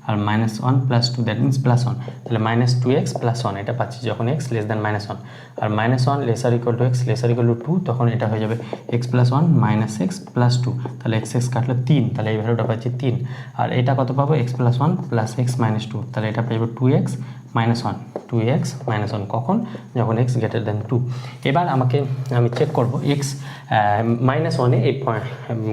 আর -1 + 2, দ্যাট মিনস +1, তাহলে -2x + 1 এটা পাচ্ছি যখন x <(-1), আর -1 < x < 2, তখন এটা হয়ে যাবে x + 1 - x + 2, তাহলে x কাটলো 3, তাহলে এই ভ্যালুটা পাচ্ছি 3। আর এটা কত পাবো? x + 1 + x - 2, তাহলে এটা পাবো 2x - 1, 2x - 1 কখন? যখন x <(2). এবার আমি চেক করব x -1 এই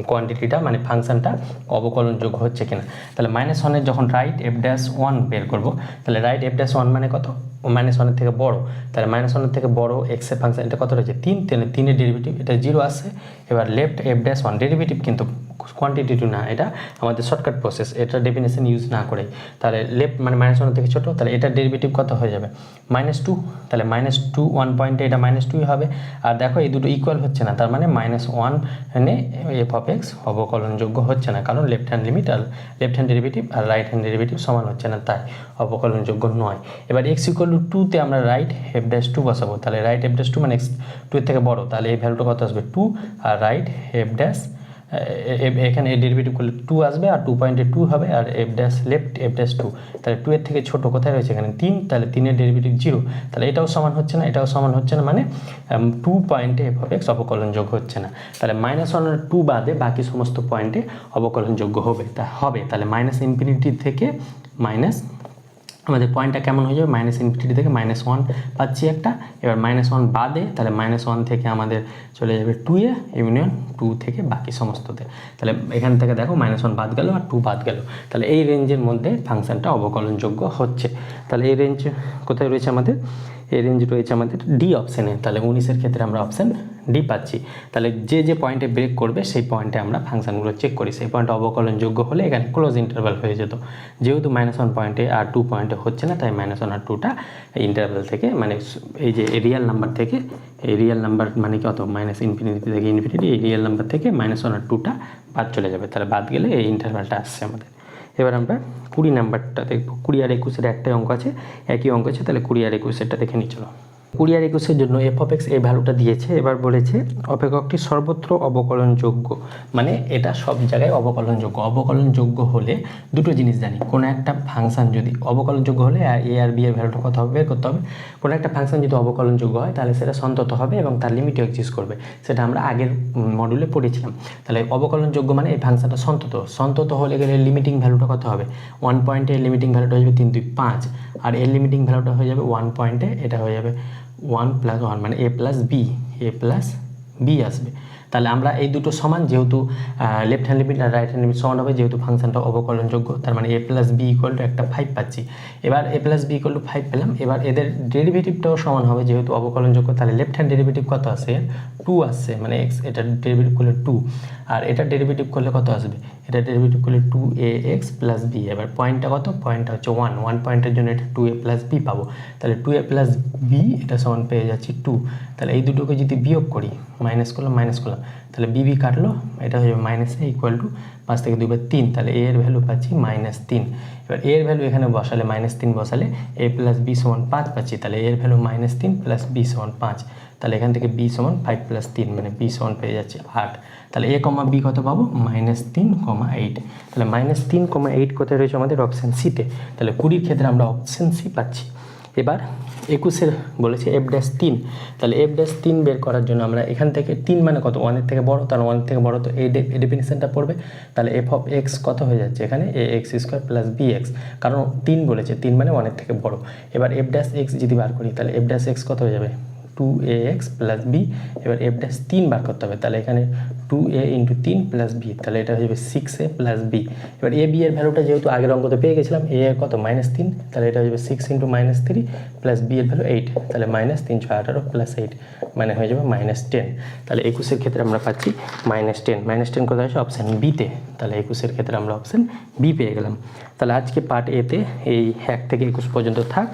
কোয়ান্টিটিটা মানে ফাংশনটা অবকলনযোগ্য হচ্ছে কিনা। তাহলে -1 এর যখন রাইট f'1 বের করব, তাহলে রাইট f'1 মানে কত? -1 এর থেকে বড়, তাহলে -1 এর থেকে বড় x এর ফাংশন এটা কত রয়েছে? 3, তাহলে 3 এর ডেরিভেটিভ এটা 0 আসছে। এবার লেফট f'1 ডেরিভেটিভ কিন্তু কোয়ান্টিটিটি না, এটা আমাদের শর্টকাট প্রসেস, এটা ডেফিনেশন ইউজ না করে, তাহলে লেফট মানে -1 থেকে ছোট, তাহলে এটার ডেরিভেটিভ কত হয়ে যাবে? -2, তাহলে -2 1 পয়েন্টে এটা -2 হবে। আর দেখো এই দুটো ইকুয়াল হচ্ছে না, তার মানে -1 এনে f(x) অবকলনযোগ্য হচ্ছে না, কারণ লেফট হ্যান্ড লিমিট আর লেফট হ্যান্ড ডেরিভেটিভ আর রাইট হ্যান্ড ডেরিভেটিভ সমান হচ্ছে না, তাই অবকলনযোগ্য নয়। এবার x = 2 তে আমরা রাইট f'2 বসাবো, তাহলে রাইট f'2 মানে x 2 এর থেকে বড়, তাহলে এই ভ্যালুটা কত আসবে? 2, আর রাইট f' এখানে ডেরিভেটিভ করলে 2 আসবে, আর 2 পয়েন্টে 2 হবে, আর লেফট f'2, তাহলে 2 এর থেকে ছোট কোথায় রয়েছে? এখানে 3, তাহলে 3 এর ডেরিভেটিভ 0, তাহলে এটাও সমান হচ্ছে না, মানে 2 পয়েন্টে f(x) অবকলনযোগ্য হচ্ছে না। তাহলে -1 আর 2 বাদে বাকি সমস্ত পয়েন্টে অবকলনযোগ্য হবে। তাহলে -∞ থেকে আমাদের পয়েন্টটা কেমন হয়ে যাবে? -∞ থেকে -1 পাচ্ছি একটা। এবার -1 বাদে, তাহলে -1 থেকে আমাদের চলে যাবে 2 এ ইউনিয়ন 2 থেকে বাকি সমস্ততে। তাহলে এখান থেকে দেখো -1 বাদ গেল আর 2 বাদ গেল, তাহলে এই রেঞ্জের মধ্যে ফাংশনটা অবকলনযোগ্য হচ্ছে। তাহলে এই রেঞ্জ কোথায় রয়েছে আমাদের? এই রেঞ্জ রয়েছে আমাদের ডি অপশানে। তাহলে 19-এর ক্ষেত্রে আমরা অপশান ডি পাচ্ছি। তাহলে যে পয়েন্টে ব্রেক করবে সেই পয়েন্টে আমরা ফাংশনগুলো চেক করি, সেই পয়েন্টে অবকলনযোগ্য হলে এখানে ক্লোজ ইন্টারভ্যাল হয়ে যেত। যেহেতু -1 পয়েন্টে আর 2 পয়েন্টে হচ্ছে না, তাই -1 আর 2টা ইন্টারভ্যাল থেকে, মানে এই যে রিয়েল নাম্বার থেকে, এই রিয়েল নাম্বার মানে কত? -∞ থেকে ইনফিনিটি, এই রিয়েল নাম্বার থেকে -1 আর 2টা বাদ চলে যাবে, তাহলে বাদ গেলে এই ইন্টারভ্যালটা আসছে আমাদের। এবার আমরা 20 নাম্বারটা দেখব। 20 আর 21-এর একটাই অঙ্ক আছে, একই অঙ্ক আছে, তাহলে 20 আর 21-এরটা দেখে নিই চলো। 20 আর 21-এর জন্য f(x) এই ভ্যালুটা দিয়েছে। এবার বলেছে অপেক্ষকটি সর্বত্র অবকলনযোগ্য, মানে এটা সব জায়গায় অবকলনযোগ্য। অবকলনযোগ্য হলে দুটো জিনিস জানি, কোনো একটা ফাংশন যদি অবকলনযোগ্য হলে a আর b এর ভ্যালুটা কত হবে বের করতে হবে। কোনো একটা ফাংশন যদি অবকলনযোগ্য হয় তাহলে সেটা সন্তত হবে এবং তার লিমিটও এক্সিস্ট করবে, সেটা আমরা আগের মডিউলে পড়েছিলাম। তাহলে অবকলনযোগ্য মানে এই ফাংশনটা সন্তত হলে গেলে লিমিটিং ভ্যালুটা কত হবে? 1 পয়েন্টে লিমিটিং ভ্যালুটা হয়ে যাবে 3, 2, 5, আর এর লিমিটিং ভ্যালুটা হয়ে যাবে 1 পয়েন্টে, এটা হয়ে যাবে 1 + 1 মানে a + b আসবে। তাহলে আমরা এই দুটো সমান, যেহেতু লেফট হ্যান্ড লিমিট আর রাইট হ্যান্ড লিমিট সমান হবে, যেহেতু ফাংশনটা অবকলনযোগ্য, তার মানে a plus B equal to একটা 5 পাচ্ছি। এবার a plus B equal to 5 পেলাম। এবার এদের ডেরিভেটিভটাও সমান হবে, যেহেতু অবকলনযোগ্য, তাহলে লেফট হ্যান্ড ডেরিভেটিভ কত আসে, 2 আসছে, মানে এক্স, এটার ডেরিভেটিভ করলে 2, আর এটার ডেরিভেটিভ করলে কত আসবে, এটা ডেরিভেটিভ করলে 2ax প্লাস বি। এবার পয়েন্টটা কত, পয়েন্টটা হচ্ছে 1 পয়েন্টের জন্য এটা 2a প্লাস বি পাবো। তাহলে 2a প্লাস বি এটা সমান পেয়ে যাচ্ছি 2। তাহলে এই দুটোকে যদি বিয়োগ করি, মাইনাস করলাম, তাহলে বি কাটলো, এটা হয়ে যাবে মাইনাস এ ইকুয়াল টু 5 থেকে 2 বার 3, তাহলে এ এর ভ্যালু পাচ্ছি -3। এবার এর ভ্যালু এখানে বসালে -3 বসালে a প্লাস বি সমান 5 পাচ্ছি, তাহলে এর ভ্যালু -3 প্লাস বি সমান 5। তাহলে এখান থেকে বি সমান 5 প্লাস 3, মানে বি সমান পেয়ে যাচ্ছে 8। তাহলে এ কমা বি কত পাবো, -3,8। তাহলে -3,8 কোথায় রয়েছে আমাদের, অপশান সিতে। তাহলে 20-র ক্ষেত্রে আমরা অপশান সি পাচ্ছি। এবার 21-এর বলেছে f'3। তাহলে f'3 বের করার জন্য আমরা এখান থেকে 3 মানে কত, 1-এর থেকে বড়, তাহলে 1-এর থেকে বড় তো এই ডেফিনিশনটা পড়বে। তাহলে f অফ x কত হয়ে যাচ্ছে এখানে, ax² প্লাস bx, কারণ 3 বলেছে, 3 মানে 1-এর থেকে বড়। এবার f'(x) যদি বার করি, তাহলে f'(x) কত হয়ে যাবে, 2ax প্লাস বি। এবার f'3 বার করতে হবে, তাহলে এখানে 2a ইন্টু 3 প্লাস বি, তাহলে এটা হয়ে যাবে 6a প্লাস বি। এবার এ বি এর ভ্যালুটা যেহেতু আগের অঙ্কতে পেয়ে গেছিলাম, a এর কত, -3, তাহলে এটা হয়ে যাবে 6 ইন্টু -3 প্লাস বি এর ভ্যালু 8, তাহলে -3 × 18 প্লাস 8 মানে হয়ে যাবে -10। তাহলে 21-এর ক্ষেত্রে আমরা পাচ্ছি -10 কোথায় আছে, অপশান বিতে। তাহলে 21-এর ক্ষেত্রে আমরা অপশান বি পেয়ে গেলাম। তাহলে আজকে পার্ট এতে এই 1 থেকে 21 পর্যন্ত থাক,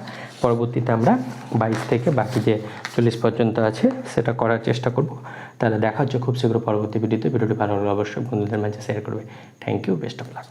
পরবর্তীতে আমরা 22 থেকে বাকি যে 40 পর্যন্ত আছে সেটা করার চেষ্টা করব। তাহলে দেখা হচ্ছে খুব শীঘ্র পরবর্তী ভিডিওতে। ভিডিওটি ভালো লাগলে অবশ্যই বন্ধুদের মাঝে শেয়ার করবে। Thank you, best of lakh.